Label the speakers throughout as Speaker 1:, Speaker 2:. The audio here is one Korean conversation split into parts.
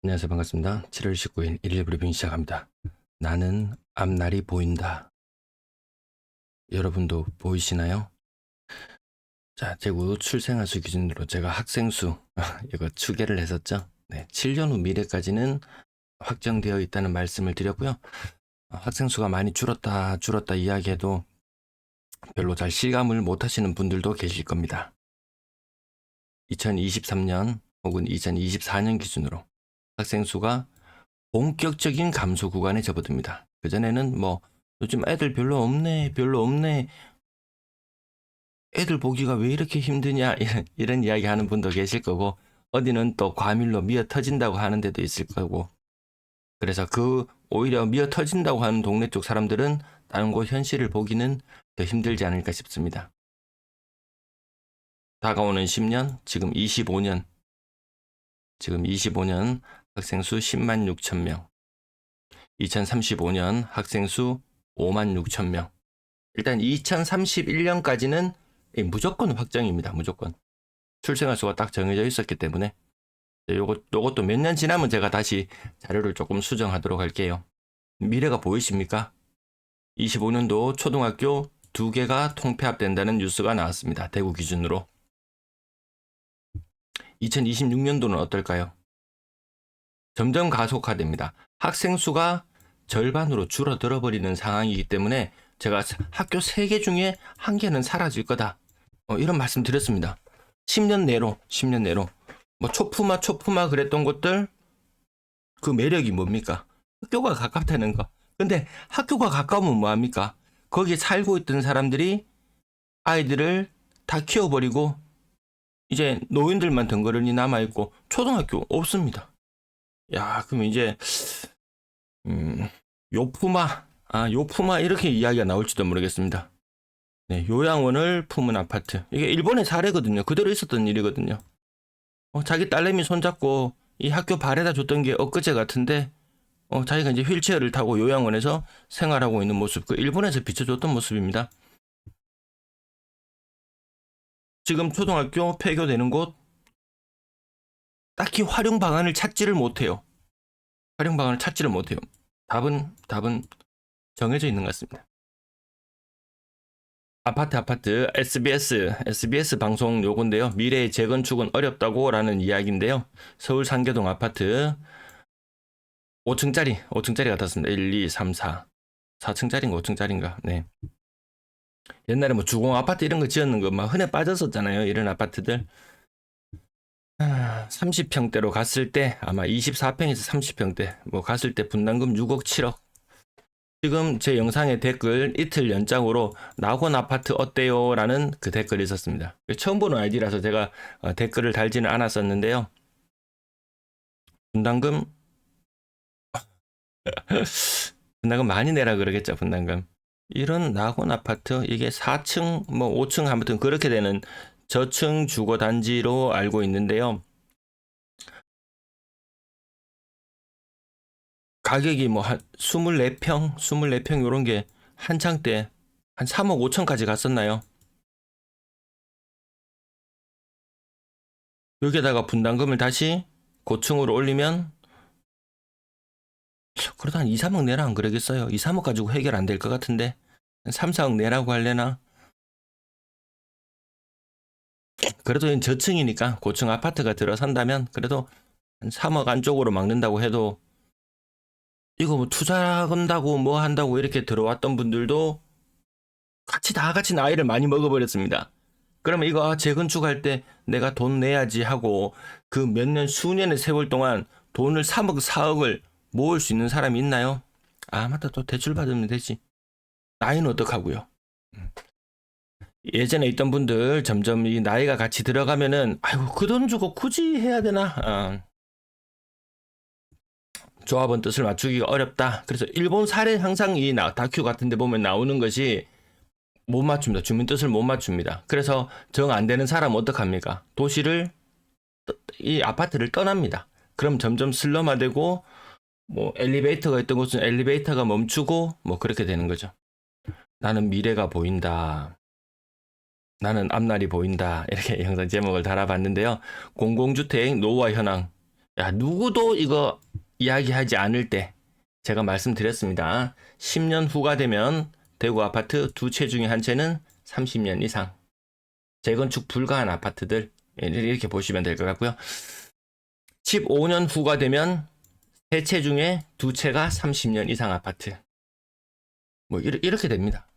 Speaker 1: 안녕하세요. 반갑습니다. 7월 19일 1일 브리핑 시작합니다. 나는 앞날이 보인다. 여러분도 보이시나요? 자, 재구 출생아수 기준으로 제가 학생수 이거 추계를 했었죠. 네, 7년 후 미래까지는 확정되어 있다는 말씀을 드렸고요. 학생수가 많이 줄었다 이야기해도 별로 잘 실감을 못 하시는 분들도 계실 겁니다. 2023년 혹은 2024년 기준으로 학생수가 본격적인 감소 구간에 접어듭니다. 그전에는 뭐 요즘 애들 별로 없네, 애들 보기가 왜 이렇게 힘드냐 이런 이야기 하는 분도 계실 거고, 어디는 또 과밀로 미어 터진다고 하는 데도 있을 거고, 그래서 그 오히려 미어 터진다고 하는 동네 쪽 사람들은 다른 곳 현실을 보기는 더 힘들지 않을까 싶습니다. 다가오는 10년, 지금 25년 학생 수 10만 6천 명, 2035년 학생 수 5만 6천 명. 일단 2031년까지는 무조건 확정입니다. 무조건. 출생아 수가 딱 정해져 있었기 때문에 요것도 몇 년 지나면 제가 다시 자료를 조금 수정하도록 할게요. 미래가 보이십니까? 25년도 초등학교 2개가 통폐합된다는 뉴스가 나왔습니다. 대구 기준으로. 2026년도는 어떨까요? 점점 가속화됩니다. 학생 수가 절반으로 줄어들어 버리는 상황이기 때문에 제가 학교 3개 중에 1개는 사라질 거다. 이런 말씀 드렸습니다. 10년 내로. 뭐 초품화 그랬던 것들, 그 매력이 뭡니까? 학교가 가깝다는 거. 근데 학교가 가까우면 뭐합니까? 거기에 살고 있던 사람들이 아이들을 다 키워버리고 이제 노인들만 덩그러니 남아있고 초등학교 없습니다. 야, 그럼 이제 요푸마 이렇게 이야기가 나올지도 모르겠습니다. 네, 요양원을 품은 아파트. 이게 일본의 사례거든요. 그대로 있었던 일이거든요. 자기 딸내미 손잡고 이 학교 발에다 줬던 게 엊그제 같은데, 자기가 이제 휠체어를 타고 요양원에서 생활하고 있는 모습, 그 일본에서 비춰줬던 모습입니다. 지금 초등학교 폐교되는 곳, 딱히 활용 방안을 찾지를 못해요. 답은 정해져 있는 것 같습니다. 아파트, SBS 방송 요건데요. 미래의 재건축은 어렵다고 라는 이야기인데요. 서울 상계동 아파트 5층짜리 같았습니다. 1, 2, 3, 4. 4층짜리인가 5층짜리인가. 네. 옛날에 뭐 주공 아파트 이런 거 지었는 거 막 흔해 빠졌었잖아요. 이런 아파트들. 30평대로 갔을 때 아마 24평에서 30평대 뭐 갔을 때 분담금 6억 7억. 지금 제 영상의 댓글 이틀 연장으로 낙원 아파트 어때요? 라는 그 댓글이 있었습니다. 처음 보는 아이디라서 제가 댓글을 달지는 않았었는데요. 분담금 많이 내라 그러겠죠. 분담금. 이런 낙원 아파트 이게 4층 뭐 5층 아무튼 그렇게 되는 저층 주거 단지로 알고 있는데요. 가격이 뭐 한 24평 요런 게 한창 때 한 3억 5천까지 갔었나요? 여기에다가 분담금을 다시 고층으로 올리면 그래도 한 2, 3억 내라 안 그러겠어요? 2, 3억 가지고 해결 안 될 것 같은데 3, 4억 내라고 할래나? 그래도 저층이니까 고층 아파트가 들어선다면 그래도 한 3억 안쪽으로 막는다고 해도, 이거 뭐 투자 건다고 뭐 한다고 이렇게 들어왔던 분들도 다 같이 나이를 많이 먹어버렸습니다. 그러면 이거 재건축할 때 내가 돈 내야지 하고 그 몇 년 수년의 세월 동안 돈을 3억 4억을 모을 수 있는 사람이 있나요? 맞다, 또 대출 받으면 되지. 나이는 어떡하고요? 예전에 있던 분들 점점 이 나이가 같이 들어가면은 아이고 그 돈 주고 굳이 해야 되나? 조합원 뜻을 맞추기가 어렵다. 그래서 일본 사례 항상 이 다큐 같은 데 보면 나오는 것이 못 맞춥니다. 주민 뜻을 못 맞춥니다. 그래서 정 안 되는 사람 어떡합니까? 이 아파트를 떠납니다. 그럼 점점 슬럼화되고 뭐 엘리베이터가 있던 곳은 엘리베이터가 멈추고 뭐 그렇게 되는 거죠. 나는 미래가 보인다. 나는 앞날이 보인다. 이렇게 영상 제목을 달아봤는데요. 공공주택 노후화 현황. 야, 누구도 이거 이야기하지 않을 때 제가 말씀드렸습니다. 10년 후가 되면 대구 아파트 두 채 중에 한 채는 30년 이상 재건축 불가한 아파트들, 이렇게 보시면 될 것 같고요. 15년 후가 되면 세 채 중에 두 채가 30년 이상 아파트. 뭐 이렇게 됩니다.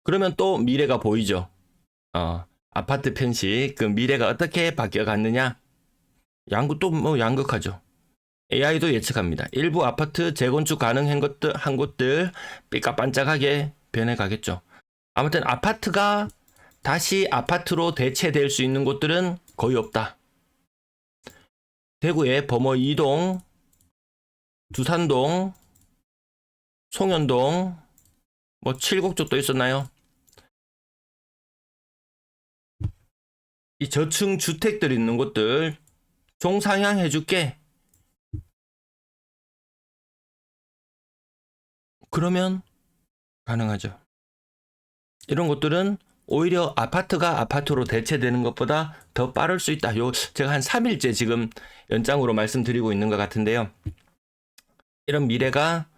Speaker 1: 그러면 또 미래가 보이죠. 아파트 편식, 그 미래가 어떻게 바뀌어갔느냐? 또 뭐 양극화죠. AI도 예측합니다. 일부 아파트 재건축 가능한 한 곳들 삐까반짝하게 변해가겠죠. 아무튼 아파트가 다시 아파트로 대체될 수 있는 곳들은 거의 없다. 대구의 범어 2동, 두산동, 송현동, 뭐 칠곡 쪽도 있었나요? 이 저층 주택들 있는 곳들 종상향 해줄게. 그러면 가능하죠. 이런 것들은 오히려 아파트가 아파트로 대체되는 것보다 더 빠를 수 있다. 제가 한 3일째 지금 연장으로 말씀드리고 있는 것 같은데요. 이런 미래가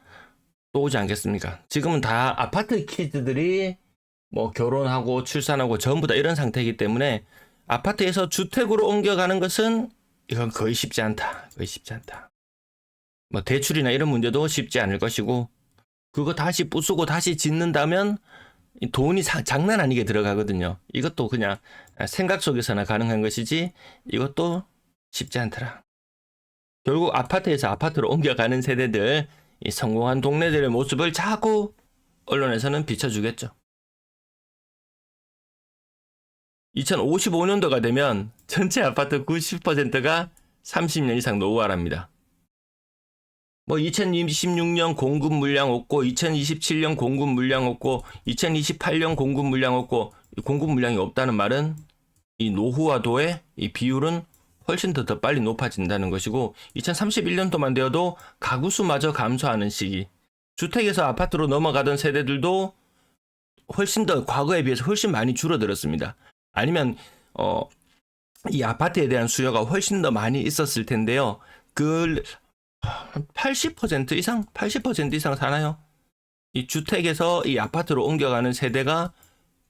Speaker 1: 또 오지 않겠습니까? 지금은 다 아파트 키드들이 뭐 결혼하고 출산하고 전부 다 이런 상태이기 때문에 아파트에서 주택으로 옮겨가는 것은 이건 거의 쉽지 않다. 거의 쉽지 않다. 뭐 대출이나 이런 문제도 쉽지 않을 것이고, 그거 다시 부수고 다시 짓는다면 돈이 장난 아니게 들어가거든요. 이것도 그냥 생각 속에서나 가능한 것이지 이것도 쉽지 않더라. 결국 아파트에서 아파트로 옮겨가는 세대들, 이 성공한 동네들의 모습을 자꾸 언론에서는 비춰주겠죠. 2055년도가 되면 전체 아파트 90%가 30년 이상 노후화랍니다. 뭐 2026년 공급 물량 없고 2027년 공급 물량 없고 2028년 공급 물량 없고, 공급 물량이 없다는 말은 이 노후화도의 이 비율은 훨씬 더 빨리 높아진다는 것이고, 2031년도만 되어도 가구 수마저 감소하는 시기, 주택에서 아파트로 넘어가던 세대들도 훨씬 더 과거에 비해서 훨씬 많이 줄어들었습니다. 아니면 이 아파트에 대한 수요가 훨씬 더 많이 있었을 텐데요. 그 80% 이상? 80% 이상 사나요? 이 주택에서 이 아파트로 옮겨가는 세대가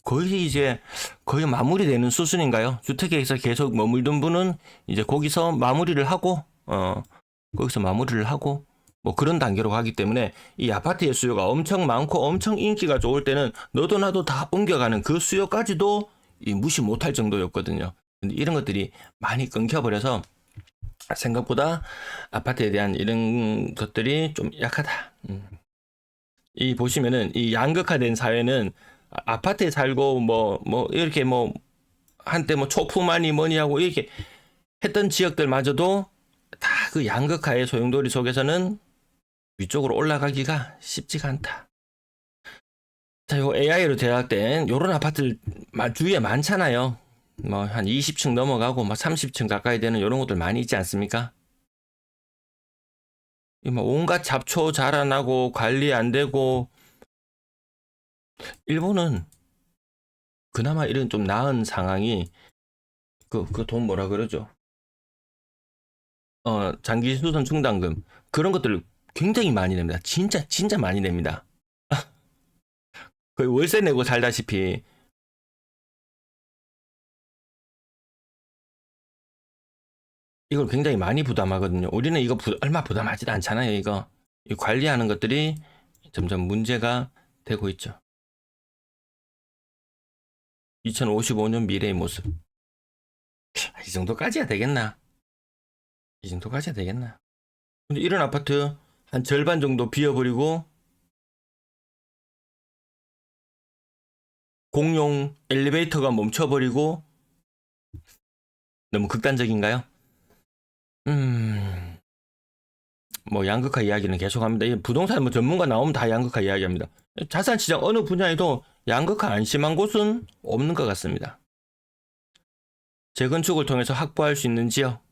Speaker 1: 거의 마무리되는 수준인가요? 주택에서 계속 머물던 분은 이제 거기서 마무리를 하고, 뭐 그런 단계로 가기 때문에 이 아파트의 수요가 엄청 많고 엄청 인기가 좋을 때는 너도 나도 다 옮겨가는 그 수요까지도 무시 못할 정도였거든요. 근데 이런 것들이 많이 끊겨버려서 생각보다 아파트에 대한 이런 것들이 좀 약하다. 이 보시면은 이 양극화된 사회는 아파트에 살고 뭐 이렇게 뭐 한때 뭐 초품하니 뭐니 하고 이렇게 했던 지역들마저도 다 그 양극화의 소용돌이 속에서는 위쪽으로 올라가기가 쉽지가 않다. 자, 요 AI로 제작된 요런 아파트들 주위에 많잖아요. 뭐 한 20층 넘어가고 막 30층 가까이 되는 요런 것들 많이 있지 않습니까? 뭐 온갖 잡초 자라나고 관리 안 되고, 일본은 그나마 이런 좀 나은 상황이 그 돈 뭐라 그러죠? 장기 수선 충당금 그런 것들 굉장히 많이 냅니다. 진짜 많이 냅니다. 거의 월세 내고 살다시피. 이걸 굉장히 많이 부담하거든요. 우리는 이거 얼마 부담하지도 않잖아요. 이거 관리하는 것들이 점점 문제가 되고 있죠. 2055년 미래의 모습. 이 정도까지야 되겠나? 근데 이런 아파트 한 절반 정도 비어버리고 공용 엘리베이터가 멈춰버리고, 너무 극단적인가요? 뭐 양극화 이야기는 계속합니다. 부동산 뭐 전문가 나오면 다 양극화 이야기합니다. 자산 시장 어느 분야에도 양극화 안 심한 곳은 없는 것 같습니다. 재건축을 통해서 확보할 수 있는 지역,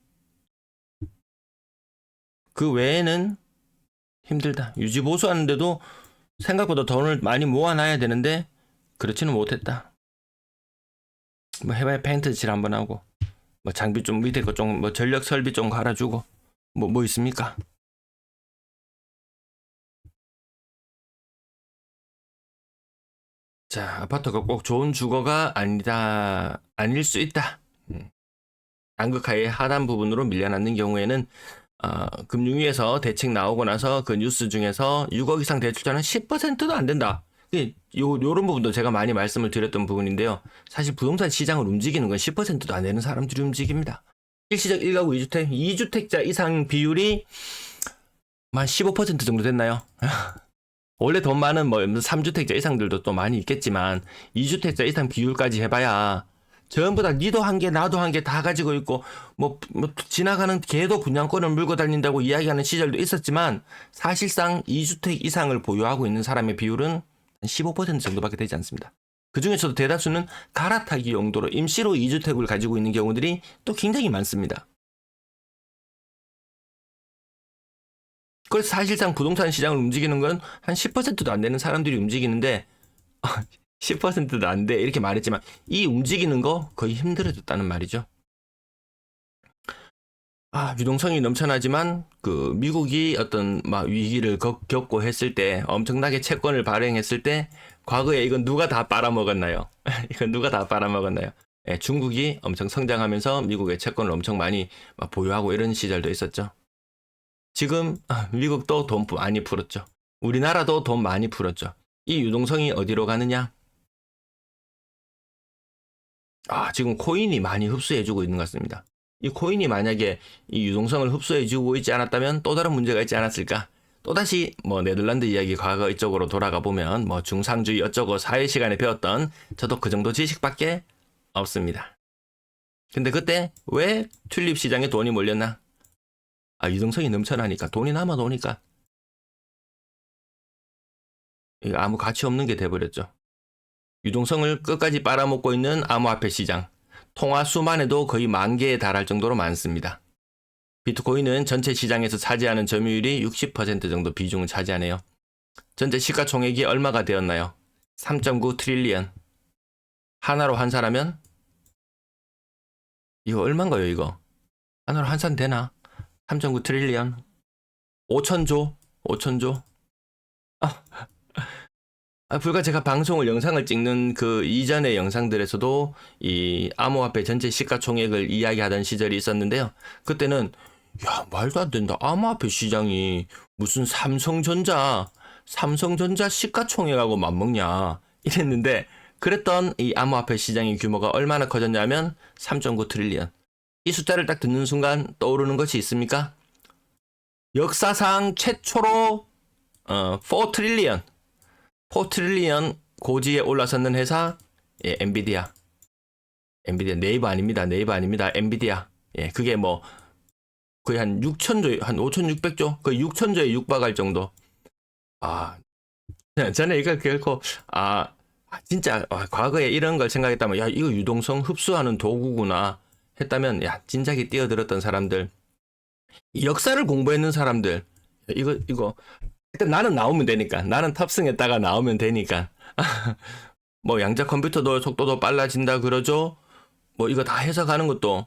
Speaker 1: 그 외에는 힘들다. 유지 보수하는데도 생각보다 돈을 많이 모아놔야 되는데 그렇지는 못했다. 뭐 해봐야 페인트 칠 한번 하고 뭐 장비 좀 밑에 거 좀 뭐 전력 설비 좀 갈아주고 뭐 있습니까? 자, 아파트가 꼭 좋은 주거가 아닐 수 있다. 양극화의 하단 부분으로 밀려났는 경우에는 금융위에서 대책 나오고 나서 그 뉴스 중에서 6억 이상 대출자는 10%도 안 된다. 요런 부분도 제가 많이 말씀을 드렸던 부분인데요. 사실 부동산 시장을 움직이는 건 10%도 안 되는 사람들이 움직입니다. 일시적 1가구 2주택, 2주택자 이상 비율이 한 15% 정도 됐나요? 원래 돈 많은 뭐 3주택자 이상들도 또 많이 있겠지만 2주택자 이상 비율까지 해봐야 전부 다 니도 한 개 나도 한 개 다 가지고 있고 뭐 지나가는 개도 분양권을 물고 다닌다고 이야기하는 시절도 있었지만 사실상 2주택 이상을 보유하고 있는 사람의 비율은 15% 정도밖에 되지 않습니다. 그 중에서도 대다수는 갈아타기 용도로 임시로 2주택을 가지고 있는 경우들이 또 굉장히 많습니다. 그래서 사실상 부동산 시장을 움직이는 건 한 10%도 안 되는 사람들이 움직이는데 10%도 안 돼 이렇게 말했지만 이 움직이는 거 거의 힘들어졌다는 말이죠. 유동성이 넘쳐나지만 그 미국이 어떤 막 위기를 겪고 했을 때 엄청나게 채권을 발행했을 때 과거에 이건 누가 다 빨아먹었나요? 이건 누가 다 빨아먹었나요? 예, 중국이 엄청 성장하면서 미국의 채권을 엄청 많이 보유하고 이런 시절도 있었죠. 지금 미국도 돈 많이 풀었죠. 우리나라도 돈 많이 풀었죠. 이 유동성이 어디로 가느냐? 지금 코인이 많이 흡수해주고 있는 것 같습니다. 이 코인이 만약에 이 유동성을 흡수해주고 있지 않았다면 또 다른 문제가 있지 않았을까? 또다시 뭐 네덜란드 이야기 과거 이쪽으로 돌아가 보면 뭐 중상주의 어쩌고 사회 시간에 배웠던 저도 그 정도 지식밖에 없습니다. 근데 그때 왜 튤립 시장에 돈이 몰렸나? 유동성이 넘쳐나니까 돈이 남아 도니까 이거 아무 가치 없는 게 돼버렸죠. 유동성을 끝까지 빨아먹고 있는 암호화폐 시장. 통화 수만 해도 거의 10,000개에 달할 정도로 많습니다. 비트코인은 전체 시장에서 차지하는 점유율이 60% 정도 비중을 차지하네요. 전체 시가총액이 얼마가 되었나요? 3.9 트릴리언. 하나로 환산하면 이거 얼마인가요 이거? 하나로 환산 되나? 3.9 트릴리언. 5천조? 5천조? 불과 제가 방송을 영상을 찍는 그 이전의 영상들에서도 이 암호화폐 전체 시가총액을 이야기하던 시절이 있었는데요. 그때는 말도 안 된다. 암호화폐 시장이 무슨 삼성전자 시가총액하고 맞먹냐 이랬는데 그랬던 이 암호화폐 시장의 규모가 얼마나 커졌냐면 3.9 트릴리언. 이 숫자를 딱 듣는 순간 떠오르는 것이 있습니까? 역사상 최초로 4 트릴리언 4 트릴리언 고지에 올라섰는 회사 엔비디아 네이버 아닙니다. 엔비디아. 그게 뭐 거의 한 6천조 한 5,600조 거의 6천조에 육박할 정도. 저는 이걸 결코 진짜 과거에 이런 걸 생각했다면 이거 유동성 흡수하는 도구구나 했다면 진작에 뛰어들었던 사람들, 역사를 공부했는 사람들 이거 일단 나는 나오면 되니까 나는 탑승했다가 나오면 되니까 뭐 양자 컴퓨터도 속도도 빨라진다 그러죠. 뭐 이거 다 해석하는 것도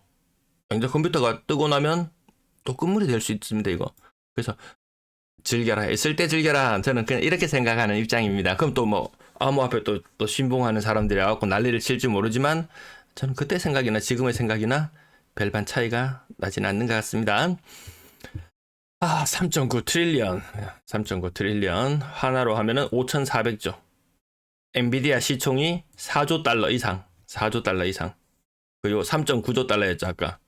Speaker 1: 양자 컴퓨터가 뜨고 나면 또 끝물이 될 수 있습니다 이거. 그래서 즐겨라, 있을 때 즐겨라. 저는 그냥 이렇게 생각하는 입장입니다. 그럼 또 뭐 암호화폐 또 신봉하는 사람들이 와갖고 난리를 칠지 모르지만 저는 그때 생각이나 지금의 생각이나 별반 차이가 나진 않는 것 같습니다. 3.9 트릴리언. 3.9 트릴리언. 하나로 하면은 5,400조. 엔비디아 시총이 4조 달러 이상. 4조 달러 이상. 그리고 3.9조 달러였죠, 아까.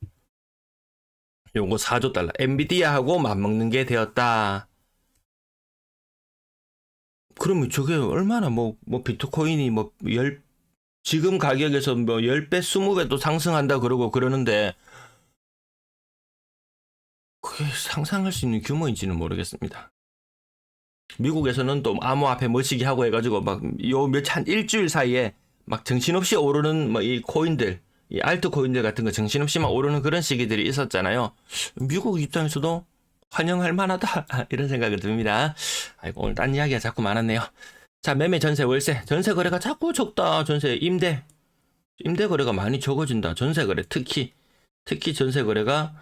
Speaker 1: 요거 4조 달러. 엔비디아하고 맞먹는 게 되었다. 그러면 저게 얼마나 비트코인이 지금 가격에서 10배, 20배 또 상승한다 그러고 그러는데 그게 상상할 수 있는 규모인지는 모르겠습니다. 미국에서는 또 암호화폐 멋지게 하고 해가지고 한 일주일 사이에 정신없이 오르는 이 코인들, 이 알트 코인들 같은 거 정신없이 오르는 그런 시기들이 있었잖아요. 미국 입장에서도 환영할 만하다 이런 생각이 듭니다. 오늘 딴 이야기가 자꾸 많았네요. 자, 매매, 전세, 월세, 전세 거래가 자꾸 적다. 전세, 임대 거래가 많이 적어진다. 전세 거래 특히 특히 전세 거래가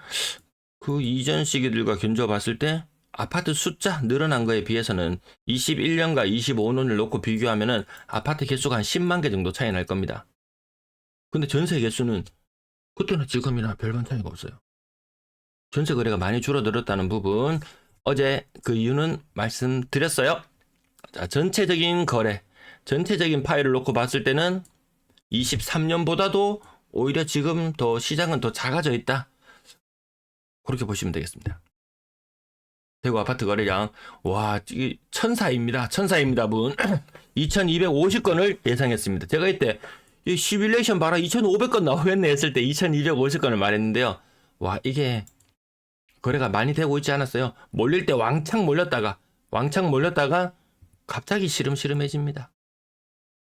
Speaker 1: 그 이전 시기들과 견주어 봤을 때 아파트 숫자 늘어난 거에 비해서는 21년과 25년을 놓고 비교하면은 아파트 개수가 한 10만 개 정도 차이 날 겁니다. 근데 전세 개수는 그때나 지금이나 별반 차이가 없어요. 전세 거래가 많이 줄어들었다는 부분, 어제 그 이유는 말씀드렸어요. 자, 전체적인 거래, 전체적인 파일을 놓고 봤을 때는 23년보다도 오히려 지금 더 시장은 더 작아져 있다. 그렇게 보시면 되겠습니다. 대구 아파트 거래량, 와, 천사입니다. 천사입니다, 분. 2250건을 예상했습니다. 제가 이때 이 시뮬레이션 봐라, 2500건 나오겠네 했을 때 2250건을 말했는데요. 와, 이게 거래가 많이 되고 있지 않았어요. 몰릴 때 왕창 몰렸다가 갑자기 시름시름해집니다.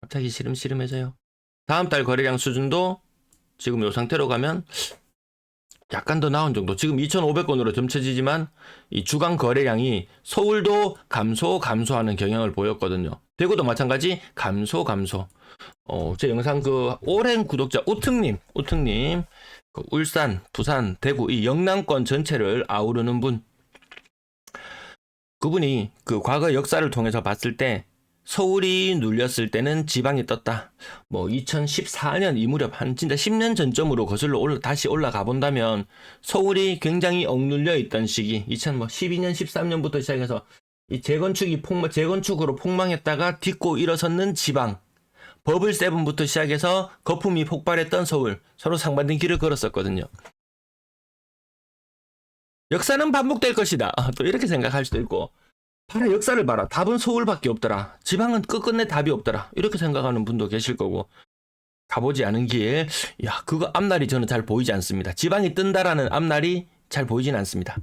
Speaker 1: 갑자기 시름시름해져요. 다음 달 거래량 수준도 지금 이 상태로 가면 약간 더 나은 정도. 지금 2,500건으로 점쳐지지만 이 주간 거래량이 서울도 감소하는 경향을 보였거든요. 대구도 마찬가지 감소. 제 영상 그 오랜 구독자 우특님, 그 울산, 부산, 대구 이 영남권 전체를 아우르는 분. 그분이 그 과거 역사를 통해서 봤을 때 서울이 눌렸을 때는 지방이 떴다. 뭐 2014년 이 무렵 한 진짜 10년 전점으로 거슬러 다시 올라가 본다면 서울이 굉장히 억눌려 있던 시기 2012년 13년부터 시작해서 이 재건축으로 폭망했다가 딛고 일어섰는 지방 버블 세븐부터 시작해서 거품이 폭발했던 서울 서로 상반된 길을 걸었었거든요. 역사는 반복될 것이다. 또 이렇게 생각할 수도 있고 봐라 역사를 봐라 답은 서울밖에 없더라 지방은 끝끝내 답이 없더라 이렇게 생각하는 분도 계실 거고 가보지 않은 길 그거 앞날이 저는 잘 보이지 않습니다. 지방이 뜬다라는 앞날이 잘 보이진 않습니다.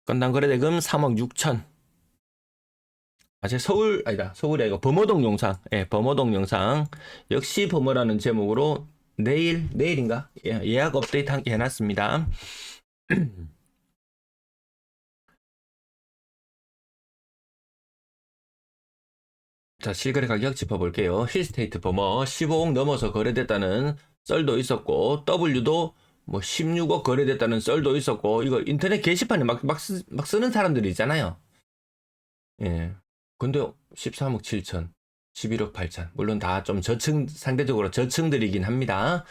Speaker 1: 건당 거래대금 3억 6천 제 서울이 아니고 범어동 영상 범어동 영상 역시 범어라는 제목으로 내일인가 예약 업데이트 함께 해놨습니다. 자, 실거래 가격 짚어볼게요. 힐스테이트 범어 15억 넘어서 거래됐다는 썰도 있었고, W도 뭐 16억 거래됐다는 썰도 있었고, 이거 인터넷 게시판에 막 쓰는 사람들이 있잖아요. 예. 근데 13억 7천, 11억 8천. 물론 다 좀 상대적으로 저층들이긴 합니다.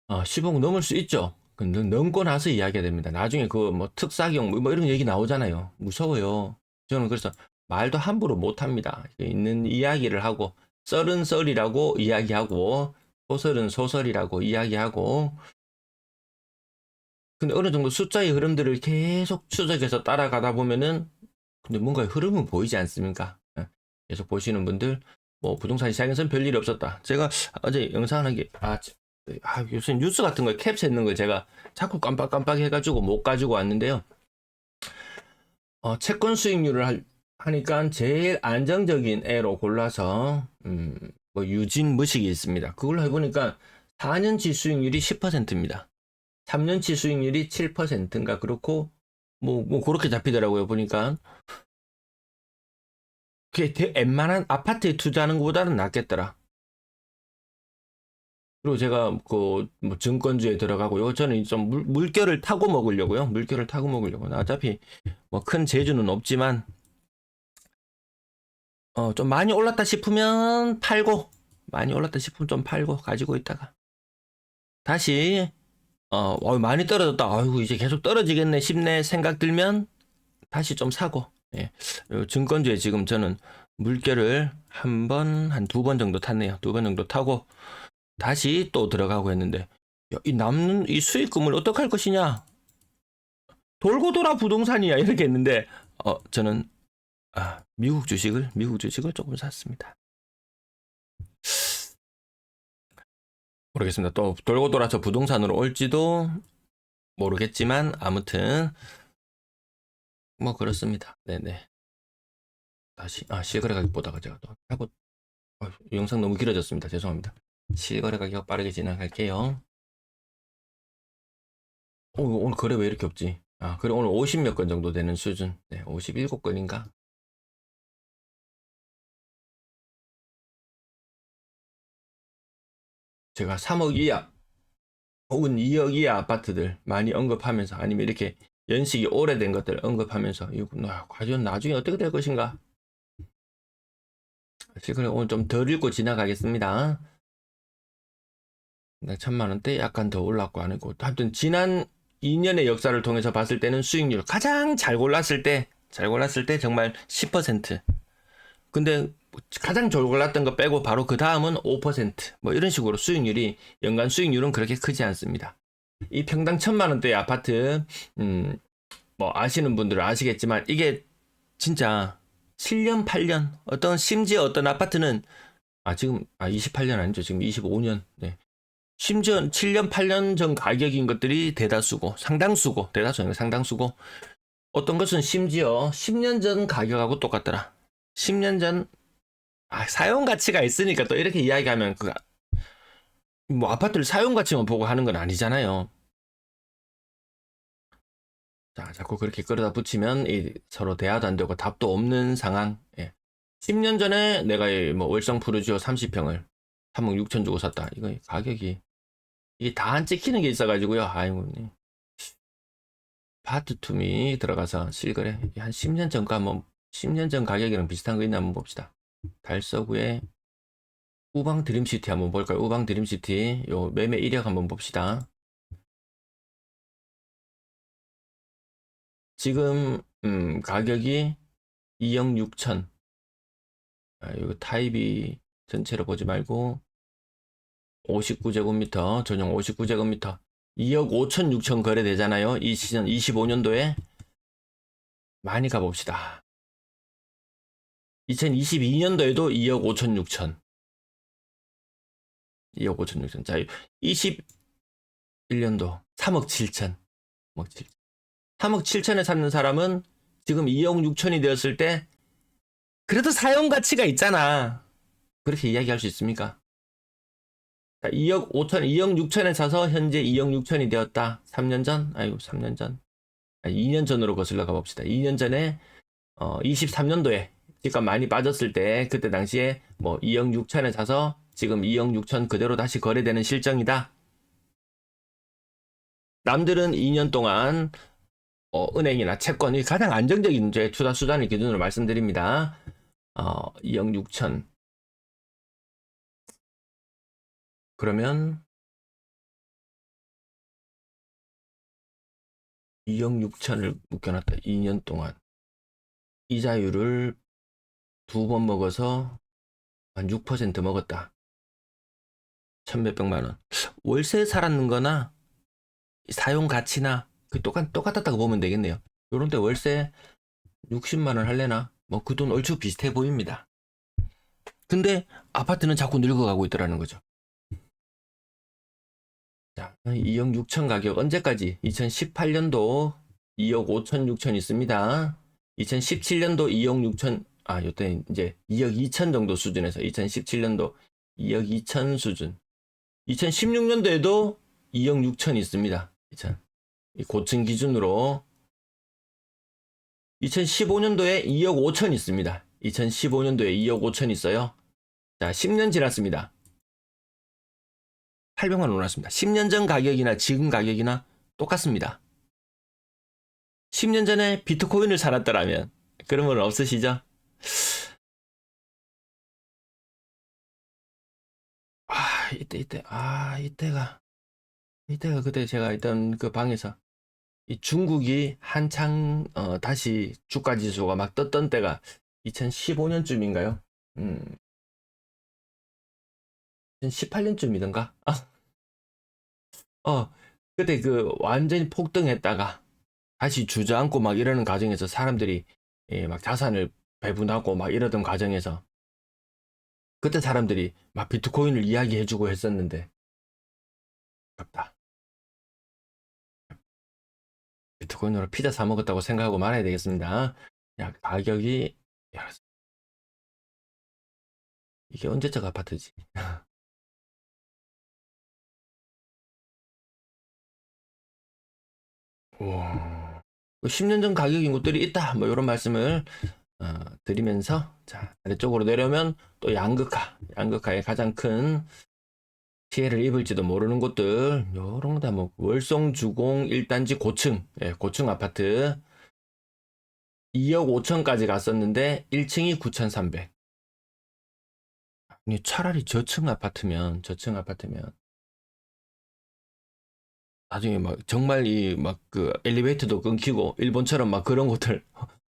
Speaker 1: 15억 넘을 수 있죠. 근데 넘고 나서 이야기가 됩니다. 나중에 그 뭐 특사경 뭐 이런 얘기 나오잖아요. 무서워요. 저는 그래서 말도 함부로 못합니다. 있는 이야기를 하고 썰은 썰이라고 이야기하고 소설은 소설이라고 이야기하고 근데 어느 정도 숫자의 흐름들을 계속 추적해서 따라가다 보면은 근데 뭔가의 흐름은 보이지 않습니까? 계속 보시는 분들 뭐 부동산 시장에서는 별일이 없었다. 제가 어제 영상 하게 요새 뉴스 같은 거 캡처했는 거 제가 자꾸 깜빡깜빡 해가지고 못 가지고 왔는데요. 채권 수익률을 하니까 제일 안정적인 애로 골라서 뭐 유진무식이 있습니다. 그걸로 해보니까 4년치 수익률이 10%입니다. 3년치 수익률이 7%인가 그렇고 뭐 그렇게 잡히더라고요. 보니까 그게 웬만한 아파트에 투자하는 것보다는 낫겠더라. 그리고 제가 그 뭐 증권주에 들어가고요. 저는 좀 물결을 타고 먹으려고요. 물결을 타고 먹으려고. 어차피 뭐 큰 재주는 없지만 좀 많이 올랐다 싶으면 팔고 많이 올랐다 싶으면 좀 팔고 가지고 있다가 다시 많이 떨어졌다. 아이고 이제 계속 떨어지겠네 싶네 생각 들면 다시 좀 사고. 예. 증권주에 지금 저는 물결을 한 두 번 정도 탔네요. 두 번 정도 타고 다시 또 들어가고 했는데 이 남는 이 수익금을 어떻게 할 것이냐? 돌고 돌아 부동산이야 이렇게 했는데 저는 미국 주식을 조금 샀습니다. 모르겠습니다. 또 돌고 돌아서 부동산으로 올지도 모르겠지만 아무튼 뭐 그렇습니다. 네네. 다시 실거래 가격 보다가 제가 또 하고 영상 너무 길어졌습니다. 죄송합니다. 실거래 가격 빠르게 진행할게요. 오늘 거래 왜 이렇게 없지? 그래 오늘 50몇 건 정도 되는 수준. 네, 57건인가? 제가 3억 이하 혹은 2억 이하 아파트들 많이 언급하면서 아니면 이렇게 연식이 오래된 것들 언급하면서 이거 과연 나중에 어떻게 될 것인가? 그래 오늘 좀 덜 읽고 지나가겠습니다. 1,000만 원대 약간 더 올랐고 아니고 하여튼 지난 2년의 역사를 통해서 봤을 때는 수익률 가장 잘 골랐을 때 정말 10%. 근데 가장 잘 골랐던 거 빼고 바로 그 다음은 5%뭐 이런 식으로 수익률이 연간 수익률은 그렇게 크지 않습니다. 이 평당 1,000만 원대의 아파트 뭐 아시는 분들은 아시겠지만 이게 진짜 7년 8년 심지어 어떤 아파트는 지금 28년 아니죠. 지금 25년. 네. 심지어 7년 8년 전 가격인 것들이 대다수고 상당수고 대다수는 상당수고 어떤 것은 심지어 10년 전 가격하고 똑같더라. 10년 전 사용 가치가 있으니까 또 이렇게 이야기하면 뭐 아파트를 사용 가치만 보고 하는 건 아니잖아요. 자, 자꾸 그렇게 끌어다 붙이면 서로 대화도 안 되고 답도 없는 상황. 예. 10년 전에 내가 뭐 월성 푸르지오 30평을 3억 6천 주고 샀다. 이거 가격이 이게 다 안 찍히는 게 있어가지고요. 아이고, 파트 투미 들어가서 실거래 한 10년 전가 한번 10년 전 가격이랑 비슷한 거 있나 한번 봅시다. 달서구의 우방 드림시티 한번 볼까요? 우방 드림시티 요 매매 이력 한번 봅시다. 지금 가격이 2억 6천. 이거 타입이 전체로 보지 말고 59제곱미터 전용 59제곱미터 2억 5천 6천 거래되잖아요. 이 시즌 25년도에 많이 가봅시다. 2022년도에도 2억 5천 6천 2억 5천 6천 자 21년도 3억 7천 3억 7천에 샀는 사람은 지금 2억 6천이 되었을 때 그래도 사용 가치가 있잖아. 그렇게 이야기할 수 있습니까? 2억 5천, 2억 6천에 사서 현재 2억 6천이 되었다. 3년 전? 3년 전. 2년 전으로 거슬러 가봅시다. 2년 전에 23년도에 집값 많이 빠졌을 때 그때 당시에 뭐 2억 6천에 사서 지금 2억 6천 그대로 다시 거래되는 실정이다. 남들은 2년 동안 은행이나 채권이 가장 안정적인 제 투자 수단을 기준으로 말씀드립니다. 2억 6천. 그러면 2억 6천을 묶여놨다. 2년 동안. 이자율을 2번 먹어서 한 6% 먹었다. 1,몇백만 원. 월세 살았는 거나 사용 가치나 똑같았다고 보면 되겠네요. 요런데 월세 60만 원 할래나? 뭐 그 돈 얼추 비슷해 보입니다. 근데 아파트는 자꾸 늙어가고 있더라는 거죠. 자, 2억 6천 가격 언제까지? 2018년도 2억 5천 6천 있습니다. 2017년도 2억 6천 요때 이제 2억 2천 정도 수준에서 2017년도 2억 2천 수준. 2016년도에도 2억 6천 있습니다. 고층 기준으로 2015년도에 2억 5천 있습니다. 2015년도에 2억 5천 있어요. 자, 10년 지났습니다. 800만 원 올랐습니다. 10년 전 가격이나 지금 가격이나 똑같습니다. 10년 전에 비트코인을 살았더라면 그런 건 없으시죠? 이때가 그때 제가 있던 그 방에서 이 중국이 한창 다시 주가 지수가 막 떴던 때가 2015년쯤인가요? 2018년쯤이던가? 그때 그 완전히 폭등했다가 다시 주저앉고 막 이러는 과정에서 사람들이 막 자산을 배분하고 막 이러던 과정에서 그때 사람들이 막 비트코인을 이야기해주고 했었는데 아깝다. 비트코인으로 피자 사 먹었다고 생각하고 말아야 되겠습니다. 야, 가격이 이게 언제적 아파트지? 우와. 10년 전 가격인 곳들이 있다. 뭐 이런 말씀을 드리면서 자 아래쪽으로 내려오면 또 양극화의 가장 큰 피해를 입을지도 모르는 곳들, 요런 거 뭐 월성 주공 1단지 고층, 예, 고층 아파트 2억 5천까지 갔었는데 1층이 9,300. 아니, 차라리 저층 아파트면 나중에 막 정말 이 막 그 엘리베이터도 끊기고 일본처럼 막 그런 것들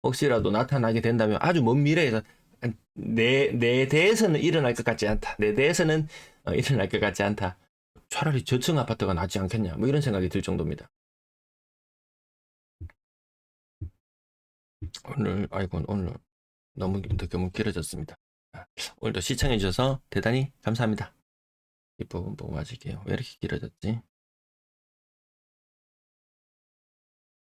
Speaker 1: 혹시라도 나타나게 된다면 아주 먼 미래에서 내 대해서는 일어날 것 같지 않다. 내 대해서는 일어날 것 같지 않다. 차라리 저층 아파트가 낫지 않겠냐. 뭐 이런 생각이 들 정도입니다. 오늘 너무 길어졌습니다. 오늘도 시청해 주셔서 대단히 감사합니다. 이 부분 보고 마칠게요. 왜 이렇게 길어졌지?